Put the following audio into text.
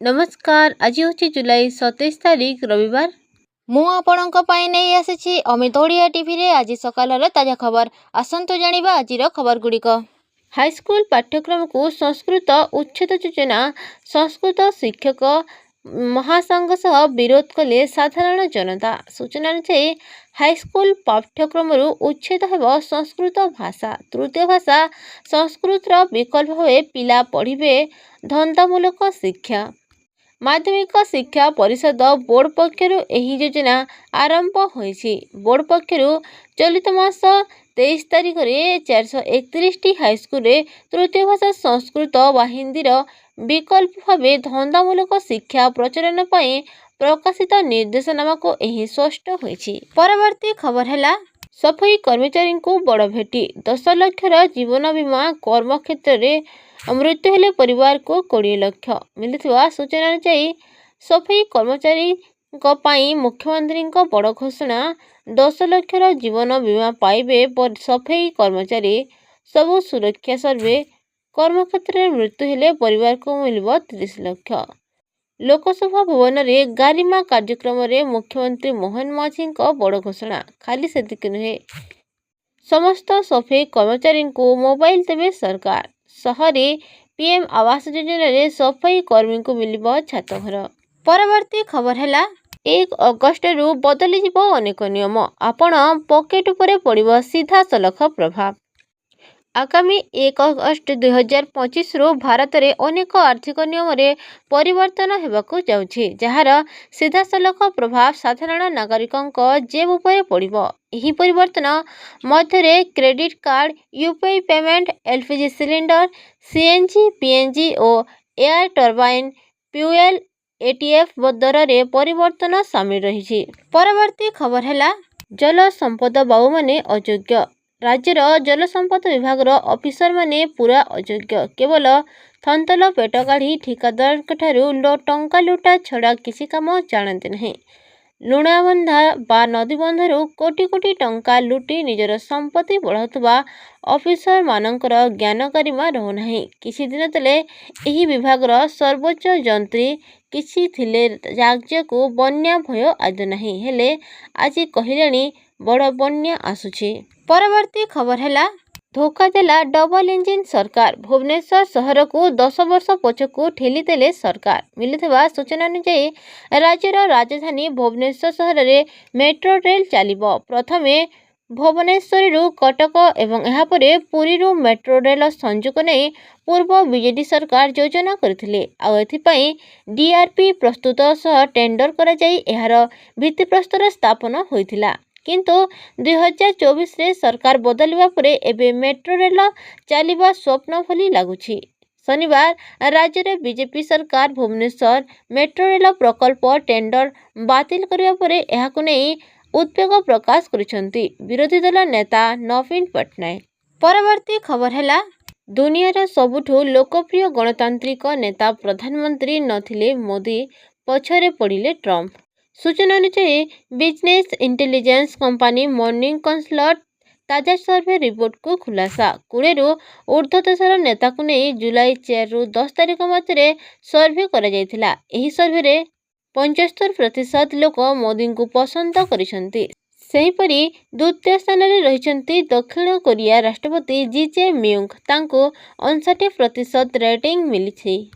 नमस्कार। आज हूँ जुलाई 27 तारीख रविवार। मु आपणों नहीं आसी अमित ओडिया टीवी रे आज सकाल ताजा खबर। आसतु जानिबा आजिर खबर गुड़िक। हाईस्कूल पाठ्यक्रम को संस्कृत उच्छेद योजना संस्कृत शिक्षक महासंघ सह विरोध कले साधारण जनता। सूचना अनुसार हाईस्कूल पाठ्यक्रम उच्छेद हेब संस्कृत भाषा तृतीय भाषा संस्कृत विकल्प भावे पिला पढ़िबे धंदामूलक शिक्षा। माध्यमिक शिक्षा परिषद बोर्ड पक्षर एही योजना आरंभ होईछि। बोर्ड पक्षर चलित मास 23 तारीख में 431 हाईस्कूल तृतीय भाषा संस्कृत व हिंदी विकल्प भावे धंदामूलक शिक्षा प्रचलन पर प्रकाशित निर्देशनामा को एही स्पष्ट होईछि। परवर्ती खबर है सफाई कर्मचारी को बड़ भेटी 10 लाख जीवन बीमा कर्म क्षेत्र में मृत्यु हेले परिवार को 20 लाख मिलुवा सूचना अनुसार सफाई कर्मचारी मुख्यमंत्री बड़ घोषणा 10 लाख जीवन बीमा पाइबे सफाई कर्मचारी सबु सुरक्षा सर्वे कर्म क्षेत्र में मृत्यु हेले परिवार को मिलिब 30 लाख। लोकसभा भवन में गारिमा कार्यक्रम में मुख्यमंत्री मोहन माझी बड़ घोषणा खाली सेतिक नुहे समस्त सफाई कर्मचारी को मोबाइल देवे सरकार। शहरी पीएम आवास योजना रे सफाई कर्मी को मिलिब छात घर। परवर्ती खबर है 1 अगस्ट रु बदली जिवो अनेक नियम आपण पॉकेट उपरे पड़िबो सीधा सलख प्रभाव। आगामी 1 अगस्ट 2025 रु भारत में अनेक आर्थिक नियम रे परिवर्तन हेबाकु जाउछि जहार सीधा सलख प्रभाव साधारण नागरिकों जेब उपरे पड़िबो। एही परिवर्तन मध्य credit card UPI payment LPG cylinder CNG PNG और एयर टर्बाइन फ्यूएल एटीएफ दर रे परिवर्तन शामिल रही। परवर्ती खबर है जल संपद बाबू माने अयोग्य। राज्यर जल संपद विभाग ऑफिसर माने पूरा अयोग्य केवल थंतल पेट काढ़ी ठिकादार टंका लुटा छड़ा किसी काम जानते नहीं। लुणाबंधा बा नदीबंधरू कोटी कोटी टंका लुटी निजर संपत्ति बढ़ाउथबा ऑफिसर मानकर ज्ञान गरिमा रहुना। किछि दिन तले एही विभागर सर्वोच्च जंत्री किछि थिले राज्य को बन्या भय आदि नहीं हेले आज कहलेनी बड़ बन्या आसुछि। परवर्ती खबर है धोखा देला डबल इंजिन सरकार। भुवनेश्वर शहर को 10 वर्ष पछकू ठेली देले सरकार। मिलुवा सूचना अनुसार राज्यर राजधानी भुवनेश्वर शहर में मेट्रो रेल चलिबो। प्रथमे भुवनेश्वर कटक एवं एहापर पुरी मेट्रो रेल संयोग नहीं पूर्व बीजेडी सरकार योजना करथिले। आ एथिपई डीआरपी प्रस्तुत सह टेंडर करा जाई एहार भित्तिप्रस्तर स्थापन होइथिला किंतु 2024 रे सरकार बदलिबा परे एबे मेट्रो रेल चलिबा स्वप्न भली लागुछि। शनिवार राज्य में बीजेपी सरकार भुवनेश्वर मेट्रो रेल प्रकल्प टेंडर बातिल करिबा परे एहाकु नै उद्वेग प्रकाश करिसंती विरोधी दल नेता नवीन पटनायक। परवर्ती खबर है दुनियार सबुठु लोकप्रिय गणतांत्रिक नेता प्रधानमंत्री नथिले मोदी पछरे पड़िले ट्रंप। सूचना अनुसार business intelligence company morning consult ताजा सर्वे रिपोर्ट को खुलासा 20 रु ऊर्ध्व देशर नेता को नहीं जुलाई 4 रु 10 तारीख मध्य सर्वे करा जायथिला। एही सर्वे रे 75% लोक मोदी को पसंद करिसंती। सेहीपरि द्वितीय स्थान रे रहिसंती दक्षिण कोरिया राष्ट्रपति जी जे म्यूंग तांको 59% रेटिंग मिलिछि।